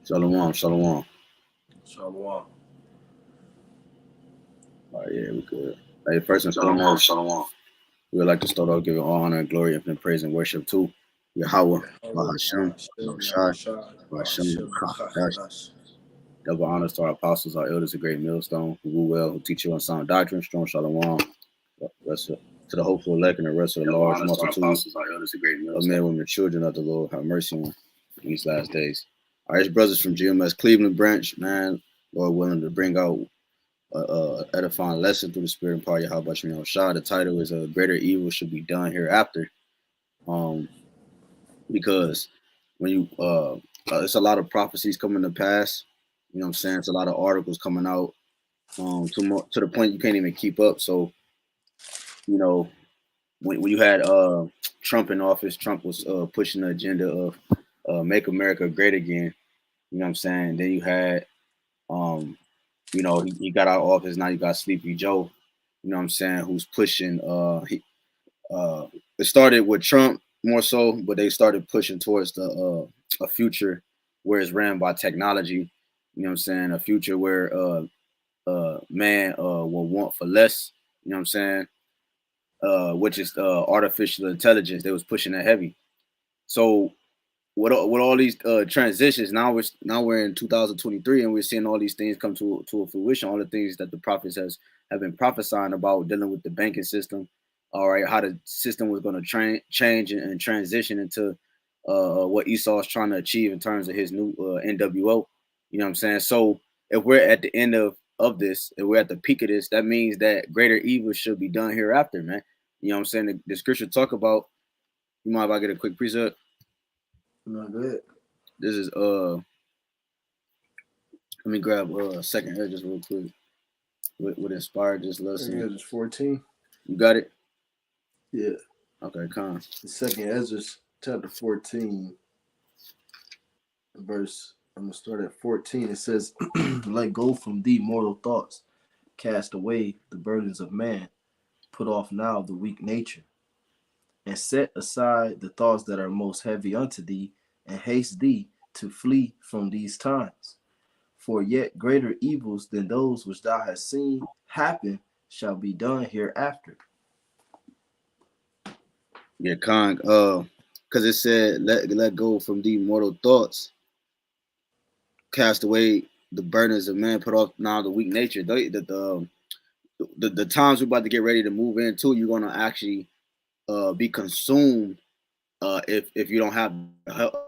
Shalom, shalom. Shalom. All right, yeah, we good. Hey, first and foremost, Shalom. we would like to start off giving all honor and glory, infinite praise and worship to Yahawah, BAHASHAM, RAWCHAA, Yahawah, BAHASHAM, BAHASHAM, HAQADASH. HAQADASH. Double honors to our apostles, our elders, a great millstone, who rule well, who teach you on sound doctrine, strong shalom. Rest of, to the hopeful elect and the rest of the large multitude of men, women, and children of the Lord, have mercy on in these last days. All right, brothers from GMS Cleveland branch, man, Lord willing to bring out edifying lesson through the spirit and power of YAHWASHI. The title is Greater Evil Should Be Done Hereafter. Because when you it's a lot of prophecies coming to pass. You know what I'm saying? It's a lot of articles coming out to the point you can't even keep up. So, you know, when you had Trump in office, Trump was pushing the agenda of make America great again. You know what I'm saying? Then you had you know, he got out of office. Now you got Sleepy Joe, you know what I'm saying, who's pushing it started with Trump more so, but they started pushing towards the a future where it's ran by technology, you know what I'm saying, a future where man will want for less, you know what I'm saying, which is artificial intelligence. They was pushing that heavy. So with all these transitions, now we're in 2023, and we're seeing all these things come to a fruition. All the things that the prophets have been prophesying about, dealing with the banking system, all right, how the system was going to change and transition into what Esau's trying to achieve in terms of his new NWO. You know what I'm saying? So if we're at the end of this, if we're at the peak of this, that means that greater evil should be done hereafter, man. You know what I'm saying? The scripture talk about. You mind if I get a quick precept? Not good. This is let me grab second edges real quick. What inspired this lesson? Second Ezra 14. You got it? Yeah. Okay, come. The second Ezra chapter 14, verse. I'm gonna start at 14. It says, "Let go from thee mortal thoughts, cast away the burdens of man, put off now the weak nature, and set aside the thoughts that are most heavy unto thee, and haste thee to flee from these times. For yet greater evils than those which thou hast seen happen shall be done hereafter." Yeah, con. Because it said, let go from thee mortal thoughts, cast away the burdens of man, put off now the weak nature. The times we're about to get ready to move into, you're gonna actually be consumed if you don't have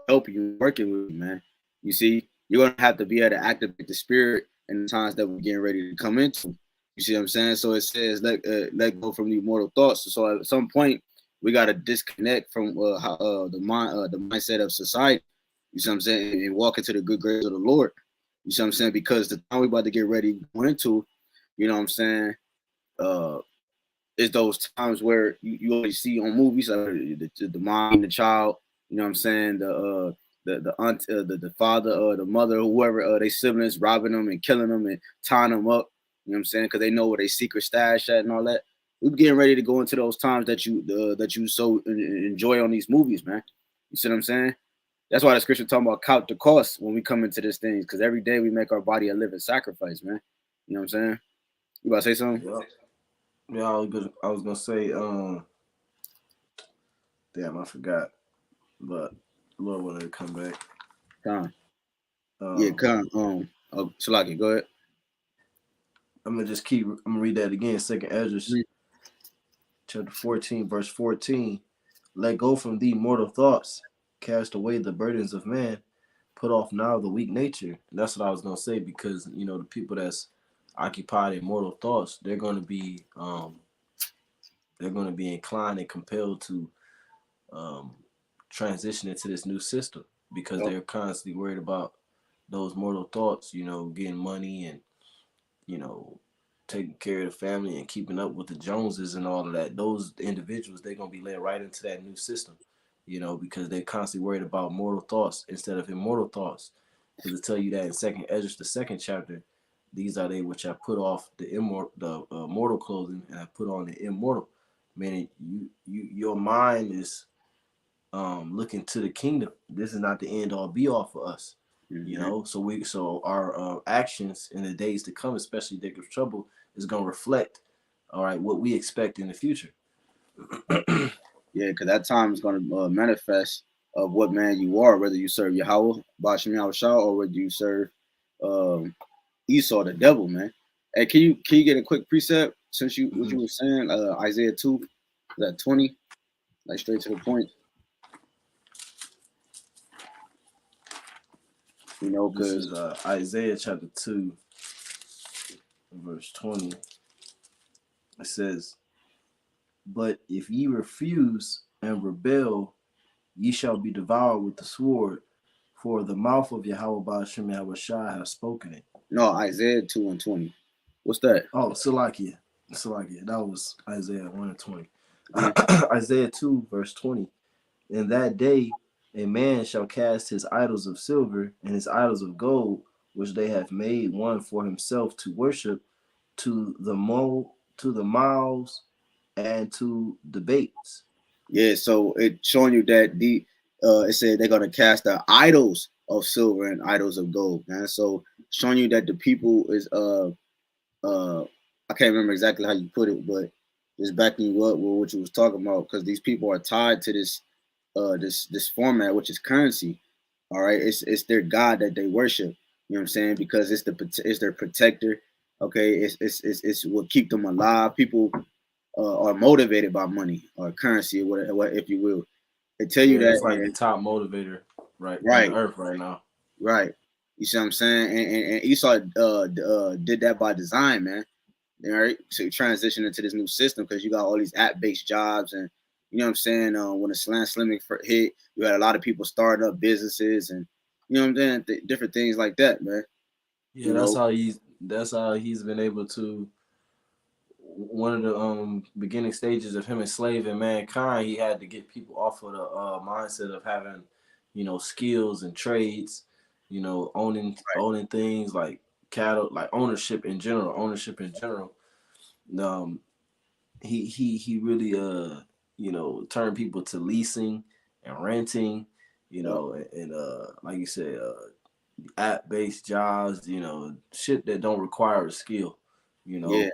help you working with you, man. You see, you're gonna have to be able to activate the spirit in the times that we're getting ready to come into. You see what I'm saying? So it says let go from the mortal thoughts. So at some point we got to disconnect from the mindset of society. You see what I'm saying? And walk into the good grace of the Lord. You see what I'm saying? Because the time we're about to get ready to go into, you know what I'm saying? Uh, is those times where you always see on movies, the mom, the child, you know what I'm saying, the aunt, the father, or the mother, whoever, they siblings robbing them and killing them and tying them up. You know what I'm saying, because they know where they secret stash at and all that. We're getting ready to go into those times that you so enjoy on these movies, man. You see what I'm saying? That's why the scripture talking about count the cost when we come into this thing, because every day we make our body a living sacrifice, man. You know what I'm saying? You about to say something? Yeah. Yeah, I was gonna say, damn, I forgot, but Lord wanted to come back. Con. Yeah, Um, con. Shalaki, go ahead. I'm gonna read that again. Second Ezra chapter 14, verse 14. "Let go from thee mortal thoughts, cast away the burdens of man, put off now the weak nature." And that's what I was gonna say, because the people that's occupied in mortal thoughts, they're gonna be inclined and compelled to um, transition into this new system, because Yep. they're constantly worried about those mortal thoughts, getting money and you know taking care of the family and keeping up with the Joneses and all of that. Those individuals, they're gonna be led right into that new system, because they're constantly worried about mortal thoughts instead of immortal thoughts. Because it tell you that in Second Ezra, the second chapter, these are they which have put off the mortal clothing and have put on the immortal. Meaning, your mind is looking to the kingdom. This is not the end all be all for us. You know, so our actions in the days to come, especially Dick of Trouble, is gonna reflect, all right, what we expect in the future. Yeah, because that time is going to manifest of what man you are, whether you serve Yahweh, BAHASHAM Yahushua, or whether you serve um, Esau, the devil, man. Hey, can you get a quick precept since you what you were saying? Isaiah 2, that 20, like straight to the point. You know, This because is Isaiah chapter 2, verse 20. It says, "But if ye refuse and rebel, ye shall be devoured with the sword, for the mouth of Yahweh BaHaShem Yahawashi has spoken it." no, Isaiah 2 and 20. What's that? Oh, Salakia. Salakia. That was Isaiah 1 and 20. Uh, Isaiah 2, verse 20. "In that day a man shall cast his idols of silver and his idols of gold, which they have made one for himself to worship, to the mouths and to debates." yeah, so it's showing you that it said they're gonna cast the idols of silver and idols of gold, man. So showing you that the people is I can't remember exactly how you put it, but just backing you up with what you was talking about, because these people are tied to this format, which is currency. All right, it's their god that they worship. You know what I'm saying? Because it's their protector. Okay, it's what keep them alive. People are motivated by money or currency, or whatever, if you will. They tell you Yeah, that, that's like the and top motivator right on the right, earth right now. right. You see what I'm saying? And Esau did that by design, man. All right, so you transition into this new system because you got all these app-based jobs, and you know what I'm saying. When the Slimming hit, you had a lot of people starting up businesses, and you know what I'm saying, different things like that, man. Yeah, You know, that's how he's been able to. One of the beginning stages of him enslaving mankind, he had to get people off of the mindset of having, skills and trades, owning things like cattle, like ownership in general. Um, he really turned people to leasing and renting, yep, and like you said, app based jobs, shit that don't require a skill, you yeah, know.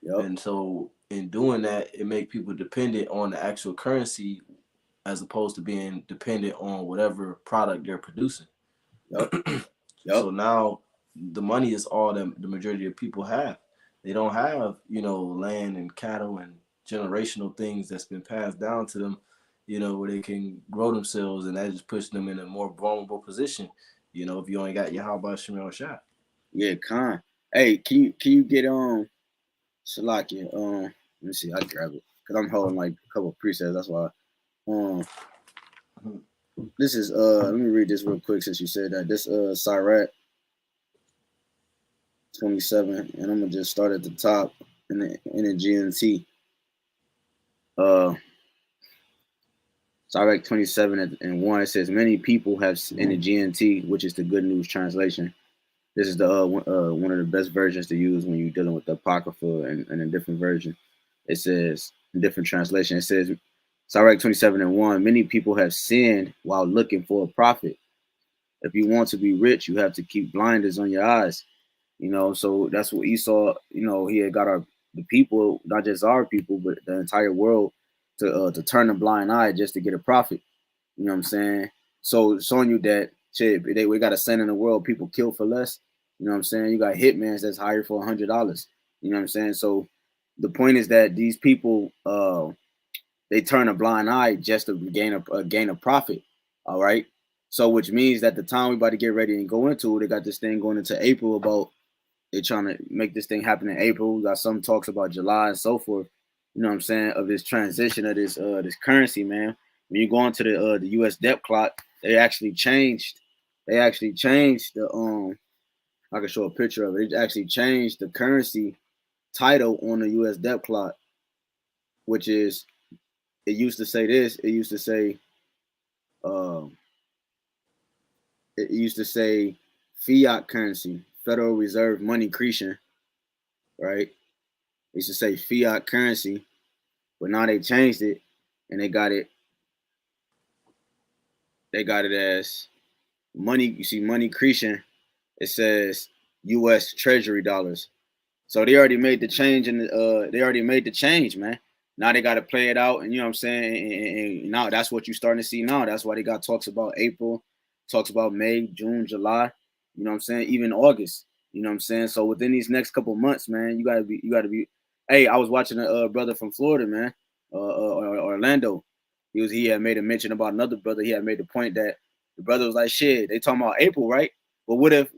yep, And so in doing that, it make people dependent on the actual currency as opposed to being dependent on whatever product they're producing. yep, yep, So now the money is all that the majority of people have. They don't have, land and cattle and generational things that's been passed down to them, where they can grow themselves, and that just puts them in a more vulnerable position, if you only got your how about Shemel shot. yeah. Con. Hey, can you get Salakia? Let me see. I grab it because I'm holding like a couple of presets. That's why. Um, this is Let me read this real quick since you said that. This Sirach 27, and I'm gonna just start at the top in the GNT. Uh, Sirach 27 and 1. It says, "Many people have in the GNT, which is the Good News translation. This is the one of the best versions to use when you're dealing with the Apocrypha and a different version. It says, in different translation, it says, Sirach 27 and 1, many people have sinned while looking for a prophet. If you want to be rich, you have to keep blinders on your eyes. You know, so that's what Esau, he had got the people, not just our people, but the entire world to turn a blind eye just to get a profit. You know what I'm saying? So showing you that shit, we got a sin in the world, people kill for less. You know what I'm saying? You got hitmans that's hired for $100. You know what I'm saying? So the point is that these people, they turn a blind eye just to gain a profit. All right. So which means that the time we about to get ready and go into, they got this thing going into April about they trying to make this thing happen in April. We got some talks about July and so forth. You know what I'm saying? Of this transition of this currency, man. When you go into the US debt clock, they actually changed. They actually changed the I can show a picture of it. They actually changed the currency title on the US debt clock, which is it used to say this. Um it used to say fiat currency, Federal Reserve money creation, right? It used to say fiat currency, but now they changed it and they got it as money. You see money creation. It says U.S. Treasury dollars. So they already made the change, and they already made the change, man. Now they got to play it out, and you know what I'm saying. And now that's what you're starting to see now. That's why they got talks about April, talks about May, June, July. You know what I'm saying. Even August. You know what I'm saying. So within these next couple months, man, you gotta be. Hey, I was watching a brother from Florida, man, Orlando. He had made a mention about another brother. He had made the point that the brother was like, shit, they talking about April, right? But what if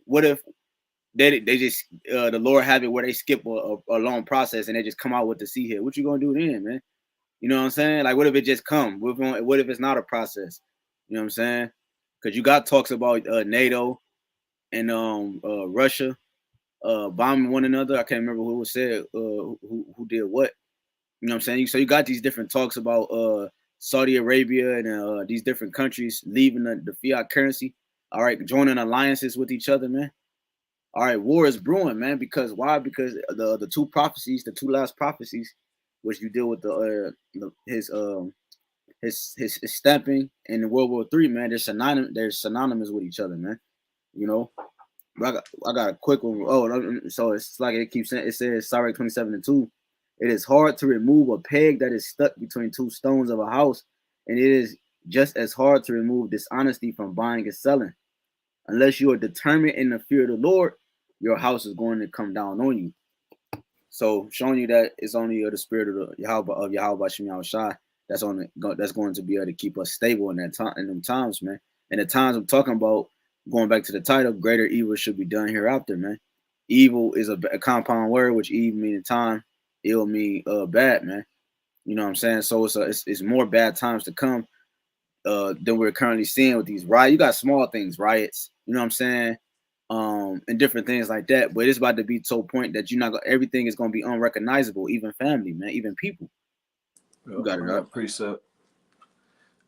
they just the Lord have it where they skip a long process and they just come out with the C here? What you gonna do then, man? You know what I'm saying? Like, what if it just come? What if it's not a process? You know what I'm saying? Because you got talks about NATO and Russia bombing one another. I can't remember who said who did what. You know what I'm saying? So you got these different talks about Saudi Arabia and these different countries leaving the fiat currency. All right, joining alliances with each other, man. All right, war is brewing, man. Because why? Because the two prophecies, the two last prophecies, which you deal with his stamping in World War III, man. They're synonymous with each other, man. You know. But I got a quick one. Oh, so it's like it keeps saying. It says Sirach 27:2. It is hard to remove a peg that is stuck between two stones of a house, and it is just as hard to remove dishonesty from buying and selling. Unless you are determined in the fear of the Lord, your house is going to come down on you. So showing you that it's only the spirit of the Yahawah of YAHAWASHI that's going to be able to keep us stable in that time in them times, man. And the times I'm talking about, going back to the title, greater evil should be done hereafter, man. Evil is a compound word, which evil meaning time, ill mean bad, man. You know what I'm saying? So it's more bad times to come than we're currently seeing with these riots. You got small things, riots, you know what I'm saying? And different things like that. But it's about to be to a point that you're not gonna, everything is gonna be unrecognizable, even family, man, even people. You got it I up. got precept.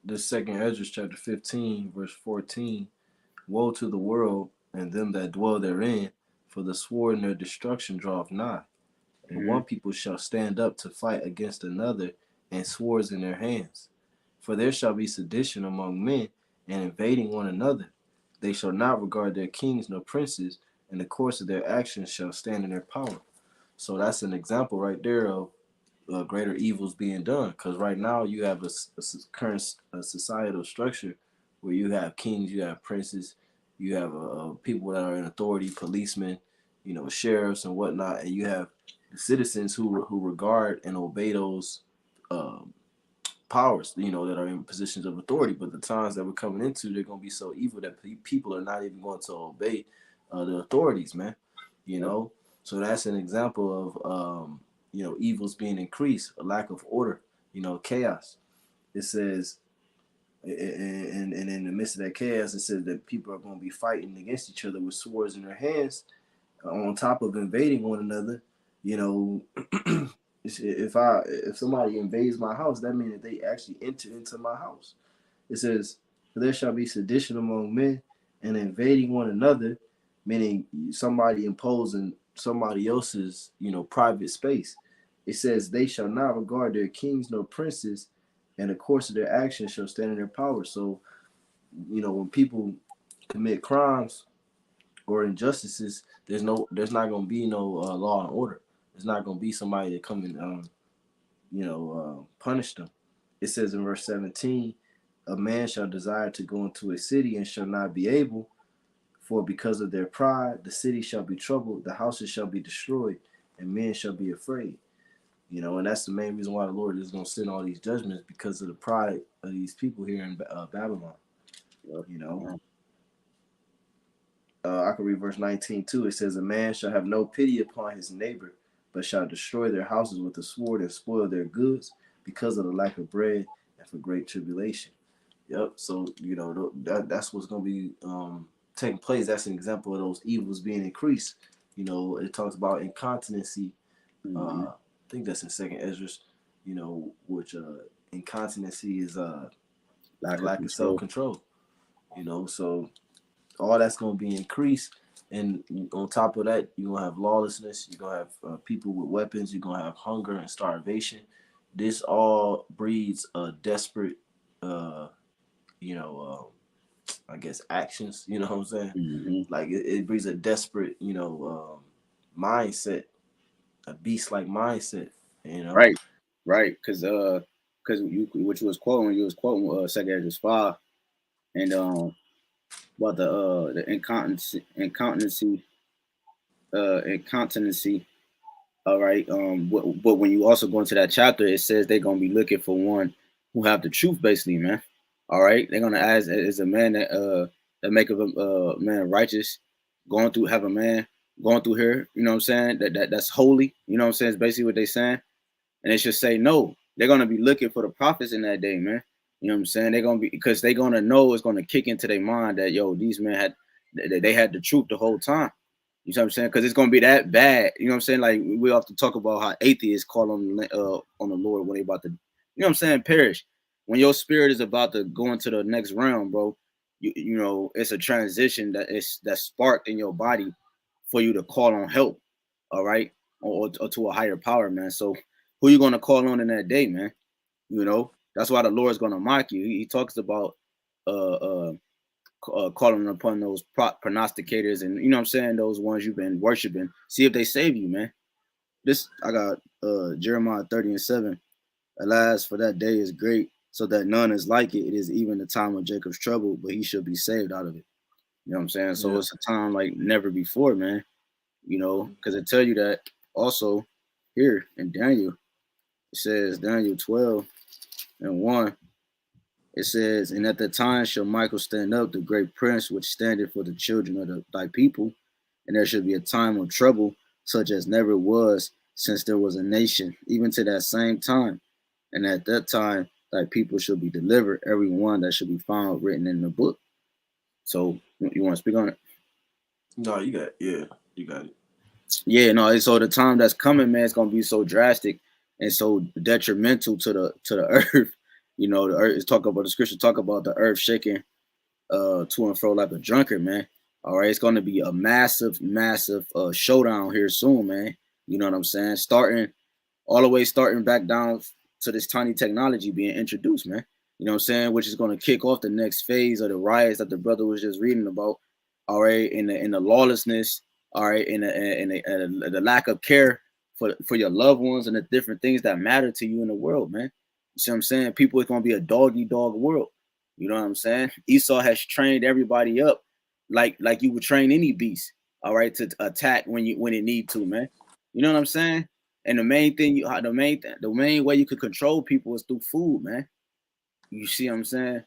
This second Ezra chapter 15, verse 14. Woe to the world and them that dwell therein, for the sword and their destruction draweth nigh. And Mm-hmm. one people shall stand up to fight against another, and swords in their hands. For there shall be sedition among men, and invading one another. They shall not regard their kings nor princes, and the course of their actions shall stand in their power. So that's an example right there of greater evils being done. Because right now you have a current societal structure where you have kings, you have princes, you have people that are in authority, policemen, sheriffs and whatnot, and you have the citizens who regard and obey those um, powers, that are in positions of authority. But the times that we're coming into, they're going to be so evil that people are not even going to obey the authorities, man. You Yep. know, so that's an example of evils being increased, a lack of order, chaos. It says, and in the midst of that chaos, it says that people are going to be fighting against each other with swords in their hands, on top of invading one another. You know, if somebody invades my house, that means that they actually enter into my house. It says, "For there shall be sedition among men, and invading one another," meaning somebody imposing somebody else's, private space. It says, "They shall not regard their kings nor princes, and the course of their actions shall stand in their power." So, when people commit crimes or injustices, there's not going to be no law and order. There's not going to be somebody to come and punish them. It says in verse 17, "A man shall desire to go into a city and shall not be able, for because of their pride the city shall be troubled, the houses shall be destroyed, and men shall be afraid." And that's the main reason why the Lord is going to send all these judgments, because of the pride of these people here in Babylon. Yep. You know, I can read verse 19 too. It says, "A man shall have no pity upon his neighbor, but shall destroy their houses with the sword and spoil their goods because of the lack of bread and for great tribulation." Yep. So that's what's going to be taking place. That's an example of those evils being increased. It talks about incontinency. Mm-hmm. I think that's in Second Ezra. Which incontinency is Lack of lack of self control. control. So all that's going to be increased. And on top of that, you're going to have lawlessness. You're going to have people with weapons. You're going to have hunger and starvation. This all breeds a desperate, you know, I guess, actions. You know what I'm saying? Mm-hmm. Like it brings a desperate, mindset, a beast like mindset. You know. Right, right. Because you what you was quoting Second Ezra 5, and about the incontinency. All right. But when you also go into that chapter, it says they're gonna be looking for one who have the truth, basically, man. All right. They're gonna ask, is a man that make of a man righteous, have a man going through here, you know what I'm saying? That's holy, you know what I'm saying? It's basically what they're saying. And they should say no. They're gonna be looking for the prophets in that day, man. You know what I'm saying? They're gonna be, because they're gonna know, it's gonna kick into their mind that, yo, these men they had the truth the whole time. You know what I'm saying? Because it's gonna be that bad. You know what I'm saying? Like, we often talk about how atheists call on the Lord when they about to, you know what I'm saying, perish. When your spirit is about to go into the next realm, bro, you know it's a transition that's sparked in your body for you to call on help. All right, or to a higher power, man. So who you gonna call on in that day, man? You know that's why the Lord's gonna mock you. He talks about uh uh calling upon those prognosticators, and you know what I'm saying, those ones you've been worshiping. See if they save you, man. This I got Jeremiah 30:7. Alas, for that day is great, so that none is like it. It is even the time of Jacob's trouble, but he shall be saved out of it. You know what I'm saying? So Yeah. it's a time like never before, man. You know, because it tell you that also here in Daniel. It says Daniel 12:1. It says, and at the time shall Michael stand up, the great prince, which standeth for the children of thy people, and there shall be a time of trouble, such as never was since there was a nation, even to that same time. And at that time thy people shall be delivered, every one that shall be found written in the book. So you want to speak on it? No, you got it. Yeah, no. So the time that's coming, man, it's gonna be so drastic and so detrimental to the earth. You know, the earth is talk about the scripture talk about the earth shaking to and fro like a drunkard, man. All right, it's gonna be a massive showdown here soon, man. You know what I'm saying? Starting back down to this tiny technology being introduced, man. You know what I'm saying? Which is going to kick off the next phase of the riots that the brother was just reading about. All right, in the lawlessness, all right, in the lack of care for your loved ones and the different things that matter to you in the world, man. You see what I'm saying? People, it's going to be a doggy dog world. You know what I'm saying? Esau has trained everybody up like you would train any beast, all right, to attack when it need to, man. You know what I'm saying? And the main way you could control people is through food, man. You see what I'm saying?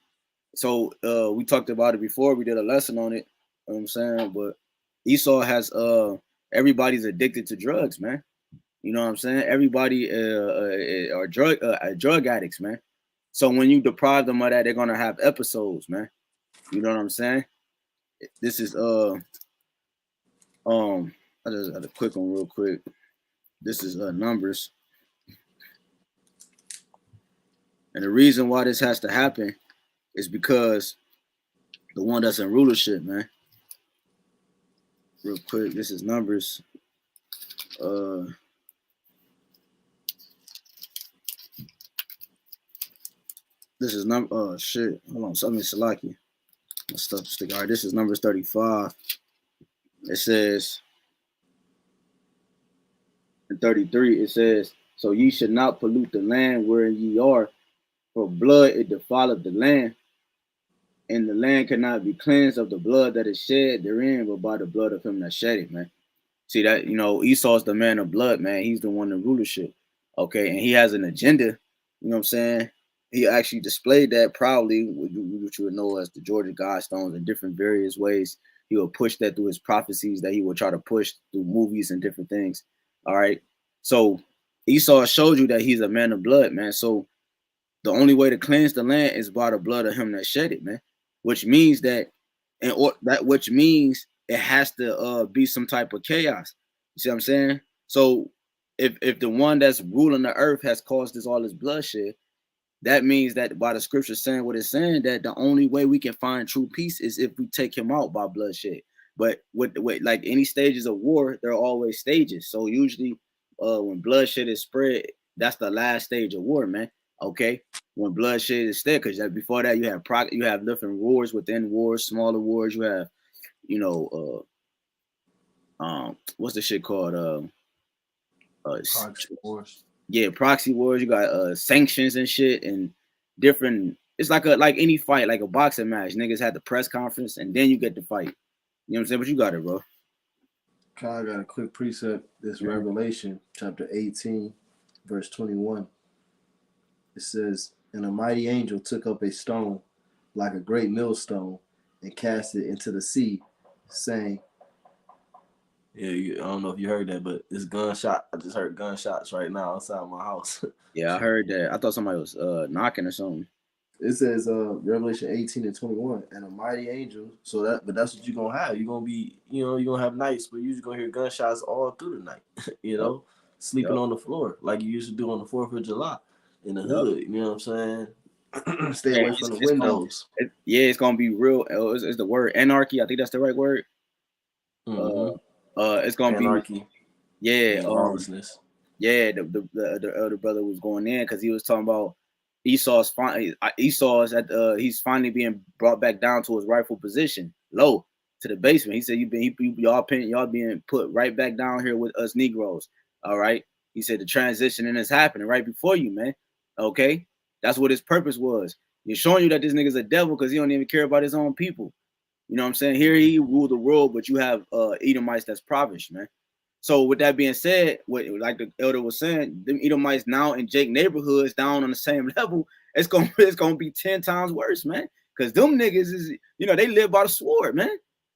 So we talked about it before. We did a lesson on it. You know what I'm saying? But Esau has everybody's addicted to drugs, man. You know what I'm saying? Everybody are drug addicts, man. So when you deprive them of that, they're gonna have episodes, man. You know what I'm saying? This is I just had a quick one real quick. This is Numbers. And the reason why this has to happen is because the one that's in rulership, man. Real quick, this is Numbers. Uh, this is number. Oh shit! Hold on, something Salaki. My stuff stick. All right, this is Numbers 35. It says in 33. It says, "So ye should not pollute the land wherein ye are, for blood it defileth the land, and the land cannot be cleansed of the blood that is shed therein, but by the blood of him that shed it, man." See that, Esau's the man of blood, man. He's the one in rulership. Okay, and he has an agenda. You know what I'm saying? He actually displayed that proudly, which you would know as the Georgia Guidestones, in different various ways. He will push that through his prophecies that he will try to push through movies and different things. All right. So Esau showed you that he's a man of blood, man. So the only way to cleanse the land is by the blood of him that shed it, man. Which means that, which means it has to be some type of chaos. You see what I'm saying? So if the one that's ruling the earth has caused all this bloodshed, that means that by the scripture saying what it's saying, that the only way we can find true peace is if we take him out by bloodshed. But with like any stages of war, there are always stages. So usually when bloodshed is spread, that's the last stage of war, man. Okay, when bloodshed is there, because before that you have different wars within wars, smaller wars. You have, you know, what's the shit called? Proxy wars. Yeah, proxy wars. You got sanctions and shit and different. It's like any fight, like a boxing match. Niggas had the press conference and then you get the fight. You know what I'm saying? But you got it, bro. I got a quick precept. This Revelation chapter 18, verse 21. It says, "And a mighty angel took up a stone like a great millstone and cast it into the sea, saying," yeah, I don't know if you heard that, but it's gunshot. I just heard gunshots right now outside my house. Yeah, I heard that. I thought somebody was knocking or something. It says Revelation 18 and 21, and a mighty angel. So but that's what you're gonna have. You're gonna be, you're gonna have nights, but you're just gonna hear gunshots all through the night. Yep, Sleeping yep, on the floor like you used to do on the 4th of July in the yep. hood. You know what I'm saying? Stay Yeah, away from the windows. it's gonna be real. It's the word anarchy. I think that's the right word. Mm-hmm. It's gonna be Anarchy yeah. and lawlessness. Yeah, the elder brother was going in because he was talking about Esau's at he's finally being brought back down to his rightful position, low to the basement. He said y'all being put right back down here with us Negroes. All right. He said the transitioning is happening right before you, man. Okay, that's what his purpose was. He's showing you that this nigga's a devil because he don't even care about his own people. You know what I'm saying? Here he ruled the world, but you have Edomites that's provish, man. So with that being said, like the elder was saying, them Edomites now in Jake neighborhoods down on the same level, it's gonna be 10 times worse, man. Cause them niggas is, they live by the sword, man.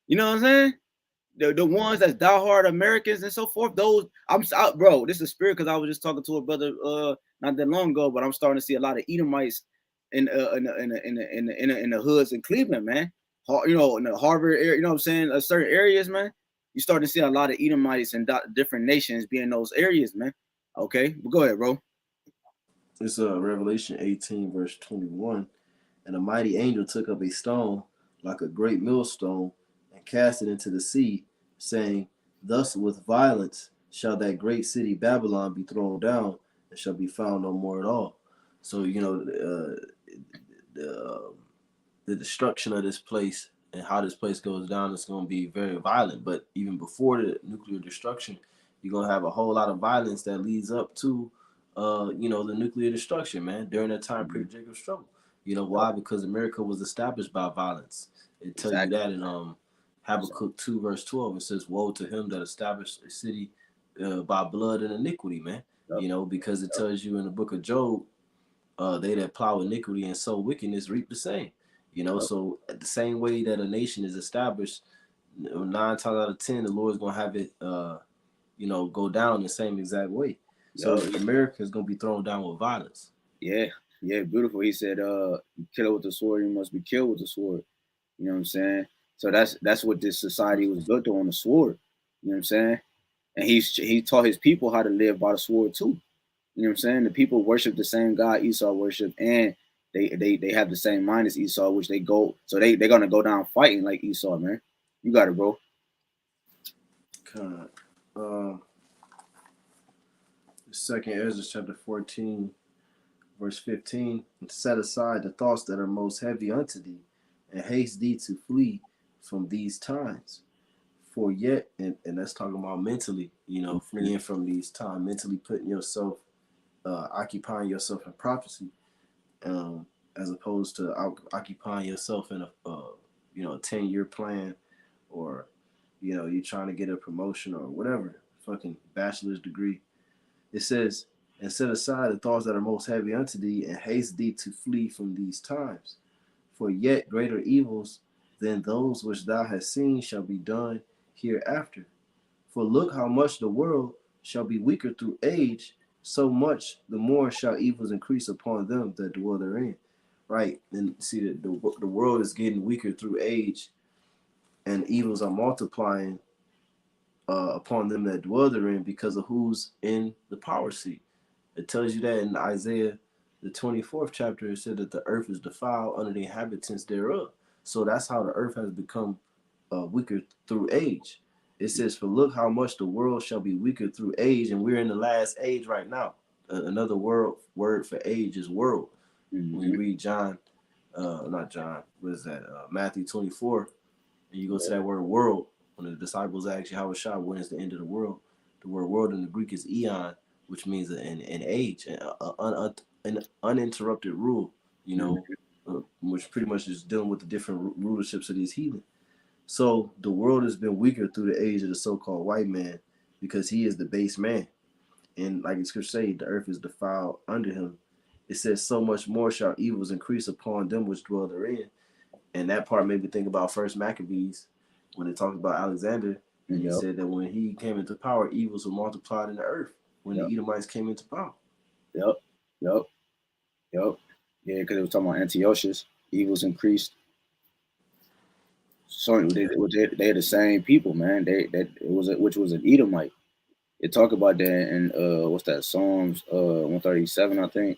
You know what I'm saying? The ones that's diehard Americans and so forth, those bro, this is spirit because I was just talking to a brother not that long ago, but I'm starting to see a lot of Edomites in the hoods in Cleveland, man. In the Harvard area, you know what I'm saying? Certain areas, man. You start to see a lot of Edomites and different nations be in those areas, man. Okay, but go ahead, bro. It's Revelation 18, verse 21. And a mighty angel took up a stone like a great millstone and cast it into the sea, saying, "Thus with violence shall that great city Babylon be thrown down, and shall be found no more at all." So, the, the destruction of this place and how this place goes down is going to be very violent. But even before the nuclear destruction, you're going to have a whole lot of violence that leads up to, the nuclear destruction, man, during that time period, Jacob's trouble. You know Yep, why? Because America was established by violence. It tell you exactly. that in Habakkuk 2 verse 12. It says, "Woe to him that established a city by blood and iniquity," man. Yep, Because it tells you in the book of Job, they that plow iniquity and sow wickedness reap the same. yep, So the same way that a nation is established, 9 times out of 10, the Lord's gonna have it, go down the same exact way. yep. So America is gonna be thrown down with violence. Yeah, yeah, beautiful. He said, "You kill it with the sword, you must be killed with the sword." You know what I'm saying? So that's what this society was built on, the sword. You know what I'm saying? And he taught his people how to live by the sword too. You know what I'm saying? The people worship the same God Esau worshiped, and they have the same mind as Esau, which they're gonna go down fighting like Esau, man. You got it, bro. God. Um, Second Ezra chapter 14, verse 15, "And set aside the thoughts that are most heavy unto thee, and haste thee to flee from these times. For yet," and that's talking about mentally, fleeing from these times, mentally putting yourself, occupying yourself in prophecy, as opposed to occupying yourself in a 10-year plan, or, you're trying to get a promotion or whatever, fucking bachelor's degree. It says, "And set aside the thoughts that are most heavy unto thee, and haste thee to flee from these times. For yet greater evils than those which thou hast seen shall be done hereafter. For look how much the world shall be weaker through age, so much the more shall evils increase upon them that dwell therein." Right? And see that the world is getting weaker through age, and evils are multiplying upon them that dwell therein because of who's in the power seat. It tells you that in Isaiah, the 24th chapter. It said that the earth is defiled under the inhabitants thereof. So that's how the earth has become weaker through age. It says, "For look how much the world shall be weaker through age," and we're in the last age right now. another word for age is world. When you Mm-hmm. read John, not John, what is that? Matthew 24, and you go to that word world. When the disciples ask YAHAWASHI, when is the end of the world? The word world in the Greek is eon, which means an age, an uninterrupted rule. You know, Mm-hmm. which pretty much is dealing with the different rulerships of these heathen. So the world has been weaker through the age of the so-called white man because he is the base man. And like the scripture say, the earth is defiled under him. It says, so much more shall evils increase upon them which dwell therein. And that part made me think about First Maccabees when it talks about Alexander. And he Yep. said that when he came into power, evils were multiplied in the earth when Yep. the Edomites came into power. Yep. Yep. Yep. Yeah, because it was talking about Antiochus, evils increased. So they're the same people, man. Which was an Edomite. They talk about that in what's that, Psalms 137, I think,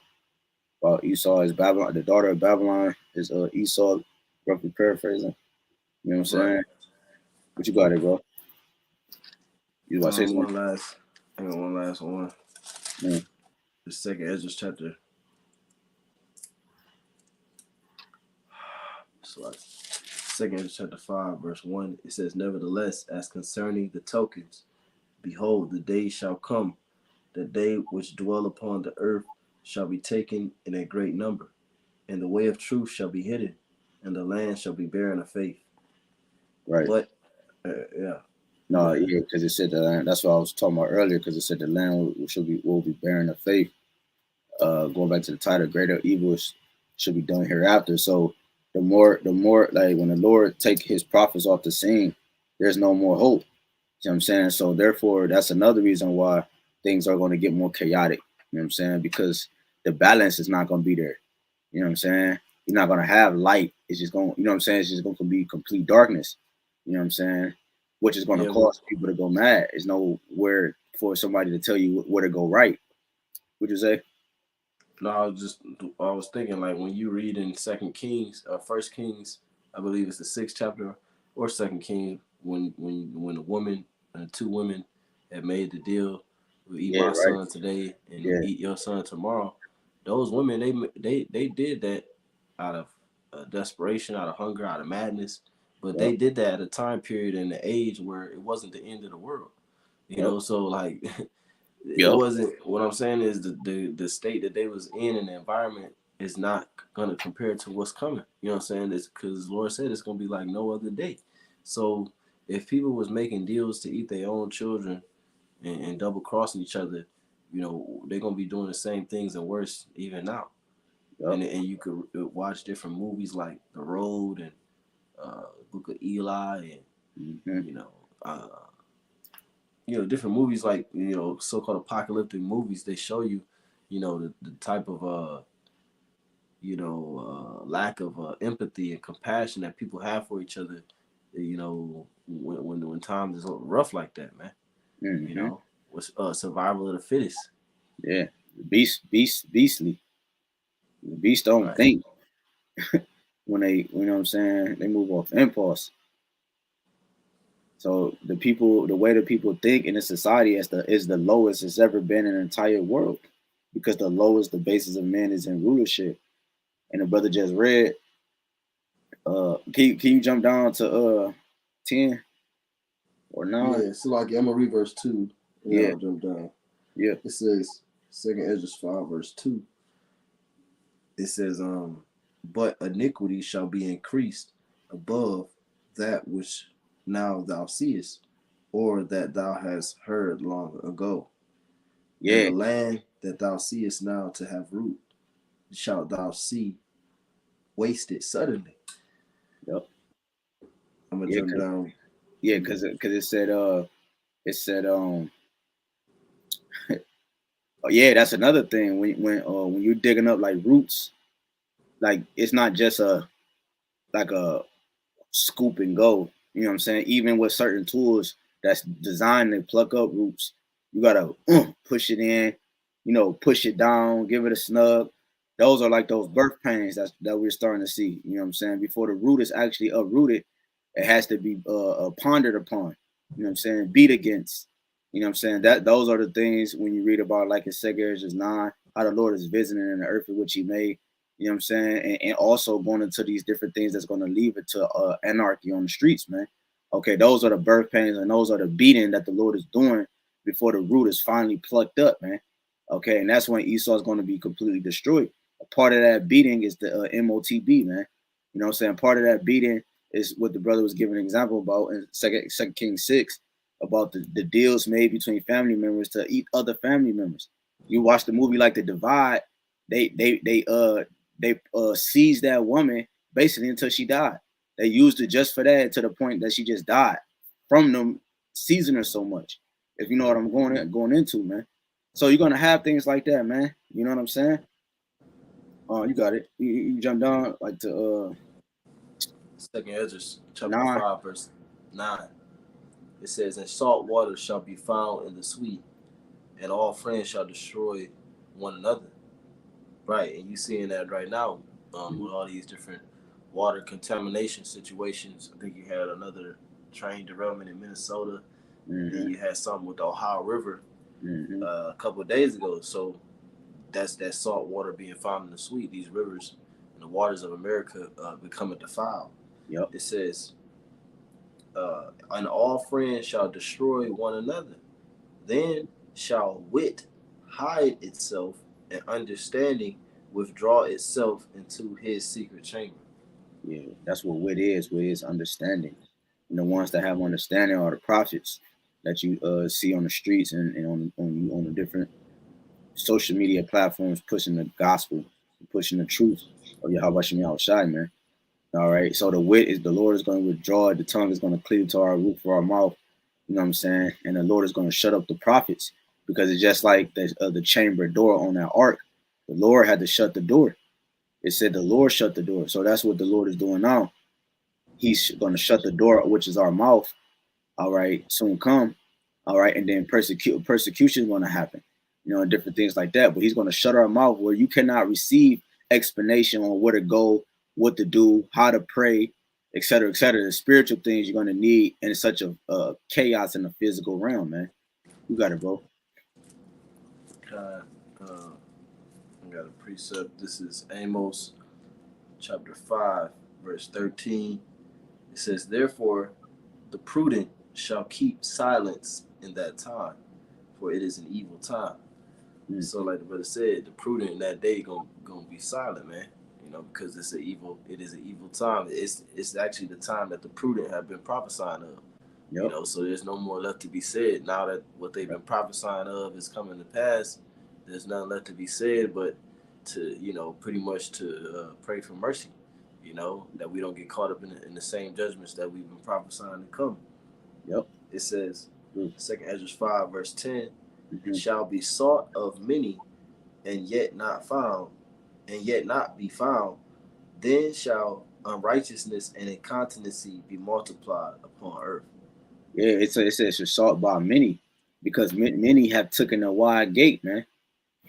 about Esau is Babylon, the daughter of Babylon is Esau, roughly paraphrasing. You know what I'm Right. saying? What you got it, bro? You about to say something? One last, hang on, one last one. Yeah. The second Ezra chapter. So like, second Ezra chapter 5, verse 1, it says, nevertheless, as concerning the tokens, behold, the day shall come, that they which dwell upon the earth shall be taken in a great number, and the way of truth shall be hidden, and the land shall be barren of faith. Right. But, yeah. No, yeah, because it said the land. That's what I was talking about earlier. Because it said the land will be barren of faith. Going back to the title, greater evils should be done hereafter. So the more like when the Lord take his prophets off the scene, there's no more hope. You know what I'm saying? So therefore, that's another reason why things are going to get more chaotic. You know what I'm saying? Because the balance is not going to be there. You know what I'm saying? You're not going to have light. It's just going, you know what I'm saying? It's just going to be complete darkness. You know what I'm saying? Which is going to Yeah, but cause people to go mad. There's nowhere for somebody to tell you where to go right. Would you say? no, I was thinking like when you read in Second Kings, First Kings, I believe it's the sixth chapter, or Second Kings, when the woman, two women, had made the deal, we eat Yeah, my right. son today and Yeah, eat your son tomorrow. Those women, they did that out of desperation, out of hunger, out of madness, but yep, they did that at a time period in the age where it wasn't the end of the world. You yep, know, so like it yep, wasn't. What I'm saying is the state that they was in and the environment is not gonna compare to what's coming. You know what I'm saying? It's because Lord said it's gonna be like no other day. So if people was making deals to eat their own children and double crossing each other, you know they're gonna be doing the same things and worse even now. yep. And you could watch different movies like The Road and Book of Eli and Mm-hmm. you know. Different movies like so-called apocalyptic movies. They show you, the type of lack of empathy and compassion that people have for each other. When times is rough like that, man. You Mm-hmm. know, with survival of the fittest. Yeah, beastly. The beast don't Right. think when they, you know what I'm saying? They move off impulse. So the way that people think in a society is the lowest it's ever been in the entire world, because the lowest the basis of man is in rulership. And the brother just read. Can you jump down to 10 or 9? Yeah. So like I'm gonna read verse 2, and then Yeah, I'll jump down. yeah, It says Second Ezra 5 verse 2. It says, but iniquity shall be increased above that which now thou seest, or that thou hast heard long ago. And yeah, the land that thou seest now to have root, shalt thou see wasted suddenly. yep, I'm gonna yeah, jump down. yeah, because it said oh, yeah, that's another thing when you're digging up like roots, like it's not just a scoop and go. You know what I'm saying? Even with certain tools that's designed to pluck up roots, you gotta push it in, push it down, give it a snug. Those are like those birth pains that we're starting to see. You know what I'm saying? Before the root is actually uprooted, it has to be pondered upon. You know what I'm saying? Beat against. You know what I'm saying? That those are the things when you read about like in 2 Ezra 9, how the Lord is visiting in the earth in which he made. You know what I'm saying? And also going into these different things that's going to leave it to anarchy on the streets, man. Okay, those are the birth pains and those are the beating that the Lord is doing before the root is finally plucked up, man. Okay, and that's when Esau is going to be completely destroyed. A part of that beating is the MOTB, man. You know what I'm saying? Part of that beating is what the brother was giving an example about in Second Kings 6 about the deals made between family members to eat other family members. You watch the movie like The Divide, they seized that woman basically until she died. They used it just for that to the point that she just died from them seizing her so much. If you know what I'm going into, man. So you're gonna have things like that, man. You know what I'm saying? Oh, you got it. You jumped on like to 2 Ezra chapter 9. 5 verse 9. It says, "And salt water shall be found in the sweet, and all friends shall destroy one another." Right, and you seeing that right now, with all these different water contamination situations. I think you had another train derailment in Minnesota. Then you had something with the Ohio River a couple of days ago. So that's that salt water being found in the sweet. These rivers and the waters of America becoming defiled. Yep. It says, "And all friends shall destroy one another. Then shall wit hide itself, and understanding withdraw itself into his secret chamber." Yeah, that's what wit is. Wit is understanding. And the ones that have understanding are the prophets that you see on the streets and on the different social media platforms pushing the gospel, pushing the truth of Yahawashim Yahawashi, man. All right. So the wit is the Lord is going to withdraw it. The tongue is going to cleave to our roof of our mouth. You know what I'm saying? And the Lord is going to shut up the prophets because it's just like the chamber door on that ark. The Lord had to shut the door. It said the Lord shut the door. So that's what the Lord is doing now. He's going to shut the door, which is our mouth. All right. Soon come. All right. And then persecution is going to happen, you know, and different things like that. But he's going to shut our mouth where you cannot receive explanation on where to go, what to do, how to pray, et cetera, et cetera. The spiritual things you're going to need in such a chaos in the physical realm, man. You got it, bro. I got a precept. This is Amos chapter 5, verse 13. It says, "Therefore the prudent shall keep silence in that time, for it is an evil time." So, like the brother said, the prudent in that day gonna be silent, man. You know, because it is an evil time. It's actually the time that the prudent have been prophesying of. Yep. You know, so there's no more left to be said. Now that what they've been prophesying of is coming to pass, there's nothing left to be said but to, you know, pretty much to pray for mercy. You know, that we don't get caught up in the same judgments that we've been prophesying to come. Yep. It says, 2 Ezra 5, verse 10, "And Mm-hmm. shall be sought of many, and yet not found, and yet not be found. Then shall unrighteousness and incontinency be multiplied upon earth." Yeah, it says it's sought by many because many have taken a wide gate, man.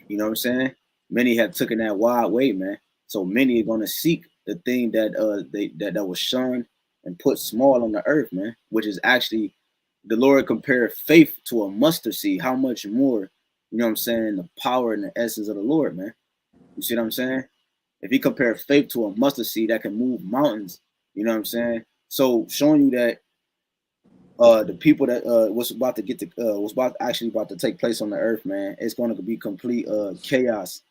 You know what I'm saying? Many have taken that wide way, man. So many are gonna seek the thing that that was shunned and put small on the earth, man. Which is actually the Lord compared faith to a mustard seed. How much more, you know what I'm saying? The power and the essence of the Lord, man. You see what I'm saying? If he compared faith to a mustard seed that can move mountains, you know what I'm saying? So showing you that the people that was about to get to was actually about to take place on the earth, man, it's going to be complete chaos.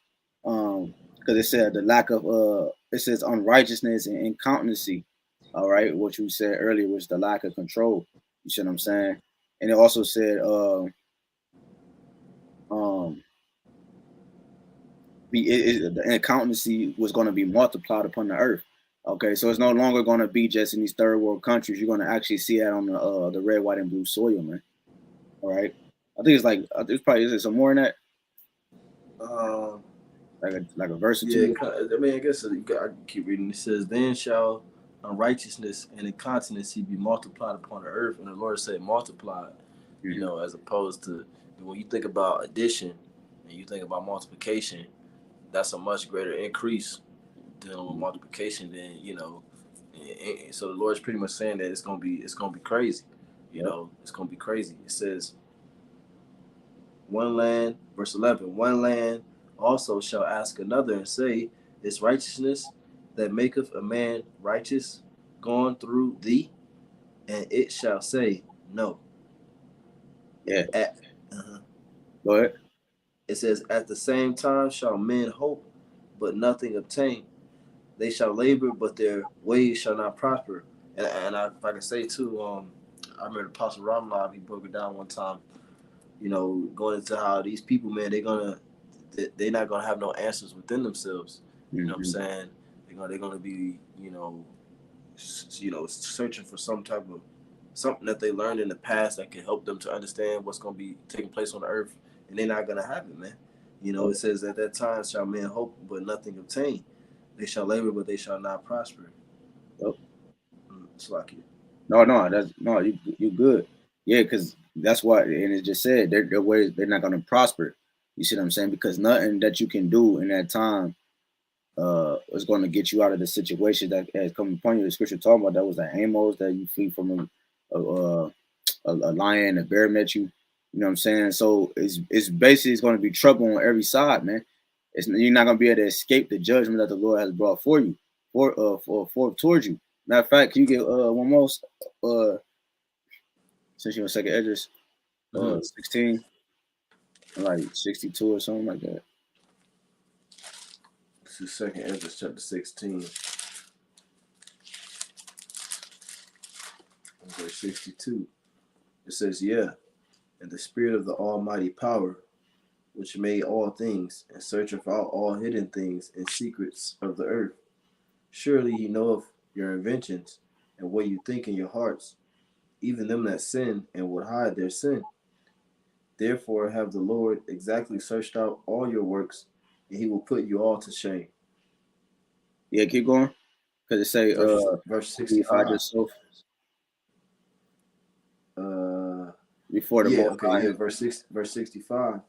Because it said the lack of it says unrighteousness and incontinency. All right, what you said earlier was the lack of control. You see what I'm saying? And it also said um the incontinency was going to be multiplied upon the earth. Okay, so it's no longer going to be just in these third world countries. You're going to actually see that on the red, white, and blue soil, man. All right. I think it's like there's probably is it some more in that, Um, like a verse or yeah, two. I mean, I guess I can keep reading. It says, "Then shall unrighteousness and incontinency be multiplied upon the earth," and the Lord said multiplied. You Mm-hmm. know, as opposed to when you think about addition and you think about multiplication, that's a much greater increase dealing with multiplication than, you know. So the Lord's pretty much saying that it's gonna be crazy. You Yep. know, it's gonna be crazy. It says, One land, verse 11, one land also shall ask another and say, is righteousness that maketh a man righteous gone through thee? And it shall say, no. Yeah. At, uh-huh. Go ahead. It says, at the same time shall men hope, but nothing obtain. They shall labor, but their ways shall not prosper. And if I can say too, I remember Apostle Ramlov, he broke it down one time, going into how these people, man, they're not gonna have no answers within themselves. You know what I'm saying? They're gonna be, searching for some type of something that they learned in the past that can help them to understand what's gonna be taking place on the earth, and they're not gonna have it, man. It says at that time shall men hope, but nothing obtain. They shall labor, but they shall not prosper. Yep. It's like it. No, you good. Yeah, because that's why, and it just said their ways, they're not gonna prosper. You see what I'm saying? Because nothing that you can do in that time is going to get you out of the situation that has come upon you. The scripture talking about that was the Amos, that you flee from a lion, a bear met you. You know what I'm saying? So it's basically, it's going to be trouble on every side, man. You're not going to be able to escape the judgment that the Lord has brought for you, for towards you. Matter of fact, can you get one more since you're on second address 16, like 62 or something like that. This is second Ezra chapter 16. Verse 62. It says, yeah, and the spirit of the almighty power, which made all things, and searcheth out all hidden things and secrets of the earth. Surely he knoweth your inventions, and what you think in your hearts, even them that sin and would hide their sin. Therefore have the Lord exactly searched out all your works, and he will put you all to shame. Yeah, keep going. Because it say, verse 65. Before the Most High. Verse 65.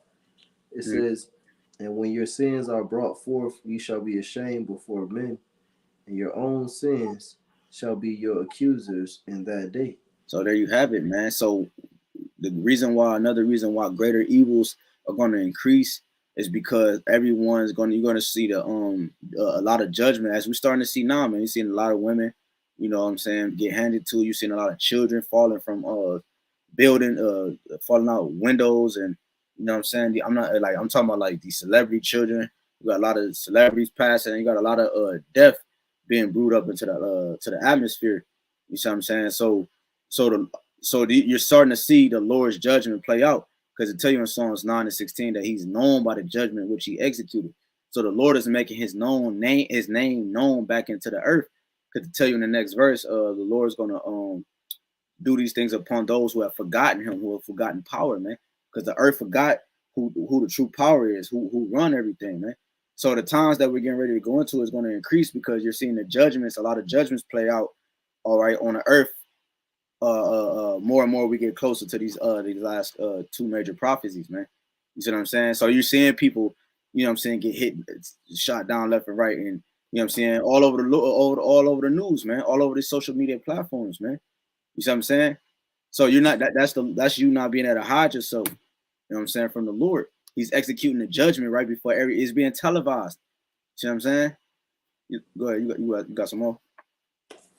It says, and when your sins are brought forth, ye shall be ashamed before men, and your own sins shall be your accusers in that day. So there you have it, man. So another reason why greater evils are going to increase is because you're going to see a lot of judgment, as we're starting to see now, man. You're seeing a lot of women, you know what I'm saying, get handed to. You're seeing a lot of children falling from building, falling out windows, and you know what I'm saying. I'm talking about like these celebrity children. You got a lot of celebrities passing, and you got a lot of death being brewed up into the atmosphere. You see what I'm saying? So you're starting to see the Lord's judgment play out, because it tell you in Psalms 9 and 16 that he's known by the judgment which he executed. So the Lord is making his name known back into the earth. Because to tell you in the next verse, the Lord's gonna do these things upon those who have forgotten him, who have forgotten power, man. Because the earth forgot who the true power is, who run everything, man. So the times that we're getting ready to go into is going to increase, because you're seeing the judgments, a lot of judgments play out, all right, on the earth. More and more we get closer to these last two major prophecies, man. You see what I'm saying? So you're seeing people, you know what I'm saying, get hit, shot down left and right, and you know what I'm saying, all over the news, man, all over the social media platforms, man. You see what I'm saying? So you're not that's you not being able to hide yourself. You know what I'm saying, from the Lord. He's executing the judgment right before it's being televised. See what I'm saying? Go ahead. You got some more?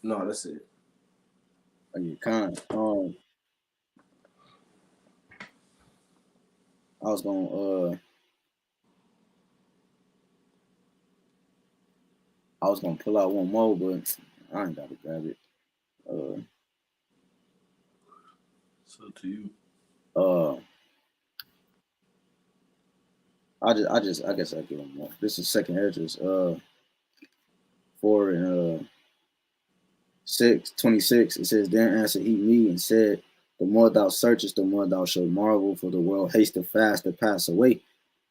No, that's it. You kind. I was gonna pull out one more, but I ain't gotta grab it. So to you. I guess I'll give one more. This is second address. 4 and 6:26. It says, then answered he me and said, the more thou searchest, the more thou shalt marvel, for the world hasteth fast to pass away.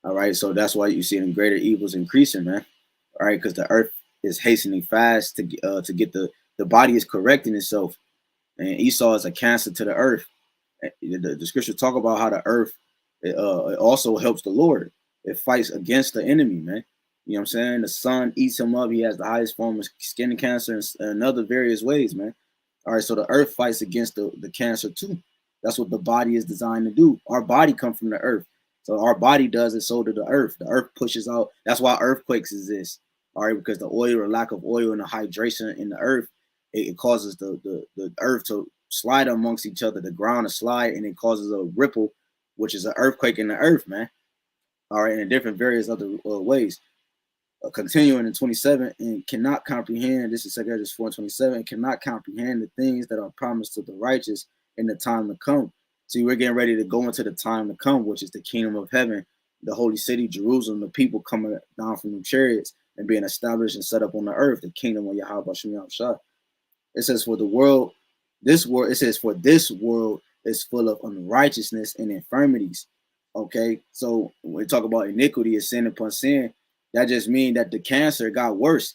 All right, so that's why you see them greater evils increasing, man. All right, because the earth is hastening fast to get the body is correcting itself, and Esau is a cancer to the earth. The scriptures talk about how the earth it also helps the Lord. It fights against the enemy, man. You know what I'm saying? The sun eats him up. He has the highest form of skin cancer and other various ways, man. All right, so the earth fights against the cancer too. That's what the body is designed to do. Our body comes from the earth. So our body does it, so do the earth. The earth pushes out. That's why earthquakes exist. All right, because the oil or lack of oil and the hydration in the earth, it causes the earth to slide amongst each other, the ground to slide, and it causes a ripple, which is an earthquake in the earth, man. All right, and in different various other ways. Continuing in 27, and cannot comprehend, this is 2 Esdras 4:27, and cannot comprehend the things that are promised to the righteous in the time to come. See, we're getting ready to go into the time to come, which is the kingdom of heaven, the holy city, Jerusalem, the people coming down from the chariots and being established and set up on the earth, the kingdom of YAHWAH. It says, for the world, this world, it says, for this world is full of unrighteousness and infirmities. Okay, so when we talk about iniquity is sin upon sin, that just means that the cancer got worse.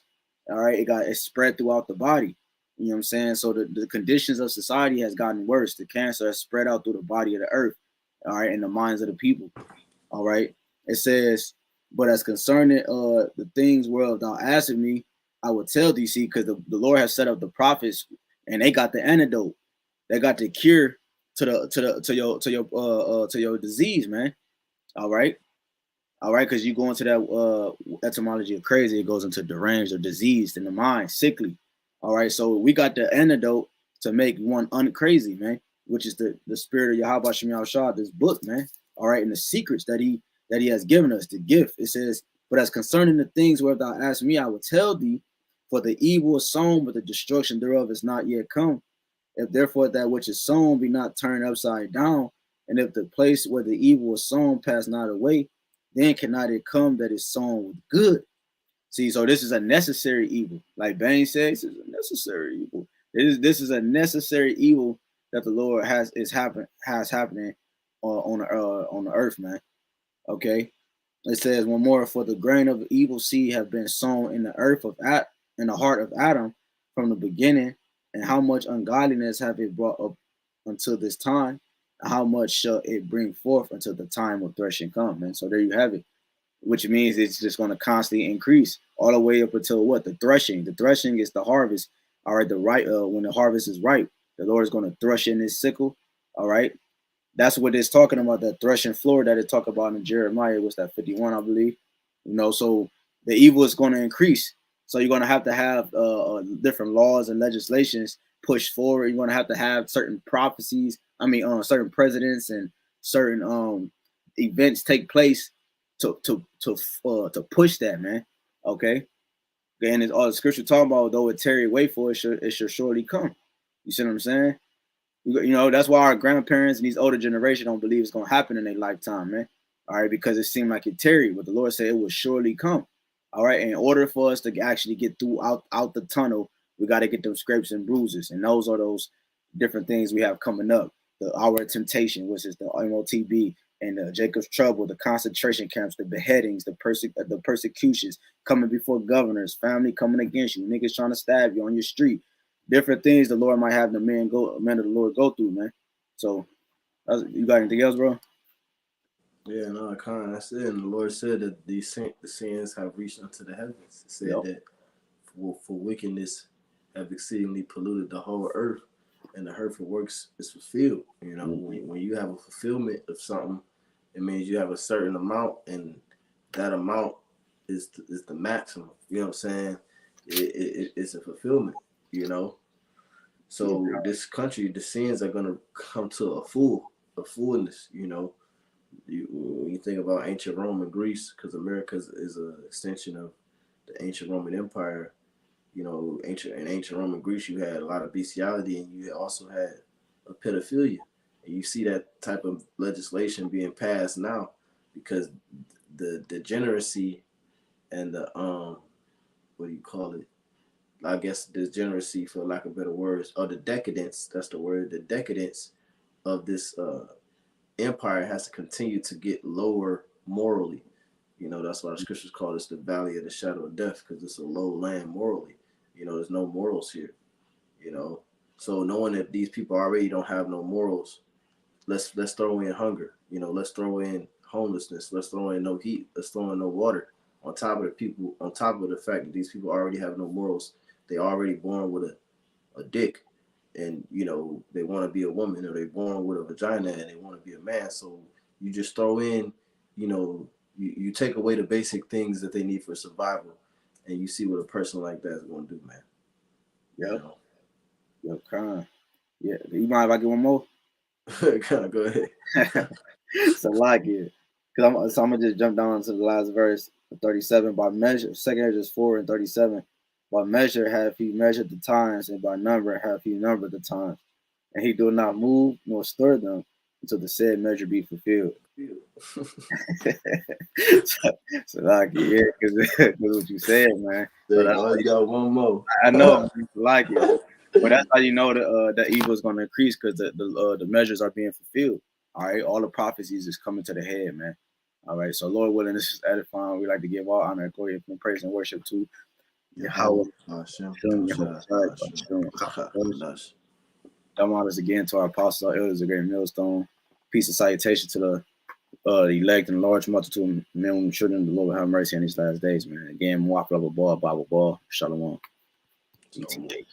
All right, it spread throughout the body. You know what I'm saying? So the conditions of society has gotten worse. The cancer has spread out through the body of the earth, all right, in the minds of the people. All right. It says, but as concerning the things whereof thou asked me, I will tell thee, see, because the Lord has set up the prophets and they got the antidote. They got the cure to your disease, man. All right. All right, because you go into that etymology of crazy, it goes into deranged or diseased in the mind, sickly. All right, so we got the antidote to make one uncrazy, man, which is the spirit of Yahweh Shem Shah, this book, man. All right, and the secrets that he has given us, the gift. It says, but as concerning the things where thou ask me, I will tell thee, for the evil is sown, but the destruction thereof is not yet come. If therefore that which is sown be not turned upside down, and if the place where the evil is sown pass not away, then cannot it come that is sown with good. See, so this is a necessary evil. Like Bane says, this is a necessary evil. This is a necessary evil that the Lord has happening on the earth, man. Okay. It says one more, for the grain of evil seed have been sown in the earth in the heart of Adam from the beginning, and how much ungodliness have it brought up until this time, and how much shall it bring forth until the time of threshing come, man. So there you have it, which means it's just going to constantly increase all the way up until what? The threshing. The threshing is the harvest. All right, when the harvest is ripe, the Lord is going to thresh in his sickle. All right, that's what it's talking about, that threshing floor that it talk about in Jeremiah. Was that 51, I believe? You know, so the evil is going to increase. So you're going to have different laws and legislations pushed forward. You're going to have certain prophecies. I mean, certain presidents and certain events take place to push that, man. Okay. And it's all the scripture talking about, though it tarry away for it should surely come. You see what I'm saying? You know, that's why our grandparents and these older generation don't believe it's gonna happen in their lifetime, man. All right, because it seemed like it tarried, but the Lord said it will surely come. All right, and in order for us to actually get through out the tunnel, we got to get them scrapes and bruises, and those are those different things we have coming up. The hour of temptation, which is the MOTB, and the Jacob's trouble, the concentration camps, the beheadings, the persecutions, coming before governors, family coming against you, niggas trying to stab you on your street, different things the Lord might have the men of the Lord go through, man. So, you got anything else, bro? Yeah, no, Khan, that's it. And the Lord said that the sins have reached unto the heavens. It said that for wickedness have exceedingly polluted the whole earth, and the hurtful works is fulfilled. You know, when you have a fulfillment of something, it means you have a certain amount, and that amount is the maximum. You know what I'm saying? It's a fulfillment. You know, so this country, the sins are gonna come to a fullness. You know, when you think about ancient Rome and Greece, because America is an extension of the ancient Roman Empire. You know, ancient Rome and Greece, you had a lot of bestiality, and you also had a pedophilia. And you see that type of legislation being passed now because the degeneracy and the what do you call it? I guess degeneracy, for lack of better words, or the decadence. That's the word. The decadence of this empire has to continue to get lower morally. You know, that's why the scriptures call this the valley of the shadow of death, because it's a low land morally. You know, there's no morals here. You know, so knowing that these people already don't have no morals, let's throw in hunger. You know, let's throw in homelessness. Let's throw in no heat. Let's throw in no water. On top of the fact that these people already have no morals, they already born with a dick, and you know they want to be a woman, or they born with a vagina and they want to be a man. So you just throw in you know, you take away the basic things that they need for survival, and you see what a person like that is going to do, man. Yep. Yep. Kind. Yeah. You mind if I get one more? Kind of go ahead. So like it. Because I'm gonna just jump down to the last verse, 37. By measure, second Ezra 4 and 37. By measure have he measured the times, and by number have he numbered the times. And he do not move nor stir them until the said measure be fulfilled. so like yeah, because what you said, man. So that's You got one more. I know like it. But that's how you know the evil is going to increase because the measures are being fulfilled. All right, all the prophecies is coming to the head, man. All right, so Lord willing, this is edifying. We like to give all honor, glory, and praise and worship to Yahawah. Dumb honors again to our apostles, our elders, a great millstone. Peace and salutation to the elect and large multitude, men and children. The Lord have mercy on these last days, man. Again, walk level ball, Bible ball, Shalom. GTA.